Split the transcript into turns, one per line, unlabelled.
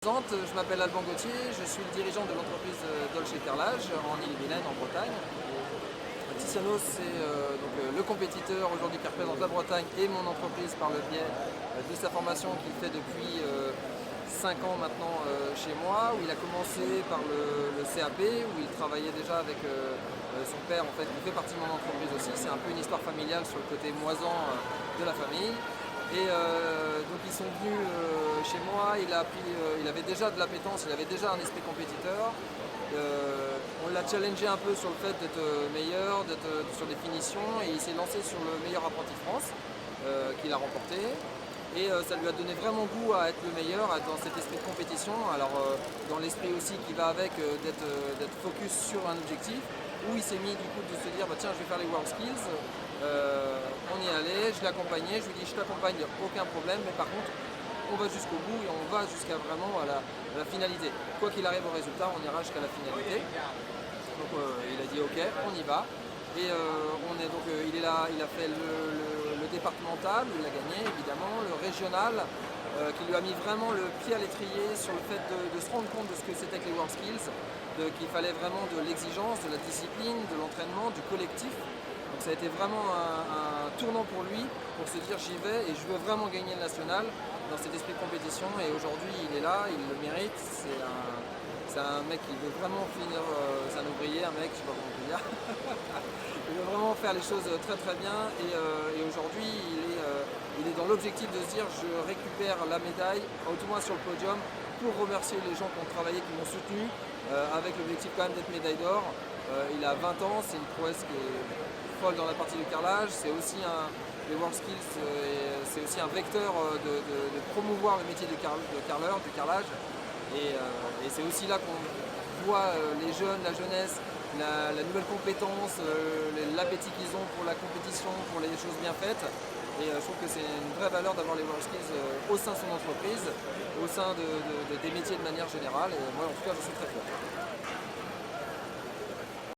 présente, je m'appelle Alban Gauthier, je suis le dirigeant de l'entreprise Dolce Carrelage en Ille-et-Vilaine, en Bretagne. Tiziano, c'est le compétiteur aujourd'hui qui représente la Bretagne et mon entreprise par le biais de sa formation qu'il fait depuis 5 ans maintenant chez moi, où il a commencé par le CAP, où il travaillait déjà avec son père, en fait, qui fait partie de mon entreprise aussi. C'est un peu une histoire familiale sur le côté moisan de la famille. Et donc ils sont venus chez moi, il avait déjà de l'appétence, il avait déjà un esprit compétiteur. On l'a challengé un peu sur le fait d'être meilleur, d'être sur des finitions, et il s'est lancé sur le meilleur apprenti France qu'il a remporté. Et ça lui a donné vraiment goût à être le meilleur, à être dans cet esprit de compétition. Alors dans l'esprit aussi qui va avec d'être focus sur un objectif, où il s'est mis du coup de se dire bah, tiens, je vais faire les World Skills. On y allait, je l'accompagnais, je lui dis je t'accompagne, il n'y a aucun problème, mais par contre on va jusqu'au bout et on va jusqu'à vraiment à la finalité. Quoi qu'il arrive au résultat, on ira jusqu'à la finalité. Donc il a dit ok, on y va. Et il est là, il a fait le départemental, il l'a gagné évidemment, le régional, qui lui a mis vraiment le pied à l'étrier sur le fait de se rendre compte de ce que c'était que les World Skills, qu'il fallait vraiment de l'exigence, de la discipline, de l'entraînement, du collectif. Donc ça a été vraiment un tournant pour lui, pour se dire j'y vais et je veux vraiment gagner le national dans cet esprit de compétition. Et aujourd'hui il est là, il le mérite, c'est un mec qui veut vraiment finir, c'est un ouvrier, un mec, je sais pas comment on peut dire. Il veut vraiment faire les choses très très bien et aujourd'hui il est dans l'objectif de se dire je récupère la médaille, au tout moins sur le podium, pour remercier les gens qui ont travaillé, qui m'ont soutenu, avec l'objectif quand même d'être médaille d'or. Il a 20 ans, c'est une prouesse qui est folle dans la partie du carrelage, c'est aussi les World Skills, c'est aussi un vecteur de promouvoir le métier de carreleur, du carrelage. Et c'est aussi là qu'on voit les jeunes, la jeunesse, la nouvelle compétence, l'appétit qu'ils ont pour la compétition, pour les choses bien faites. Et je trouve que c'est une vraie valeur d'avoir les World Skills au sein de son entreprise, au sein des métiers de manière générale. Et moi, en tout cas, je suis très fier.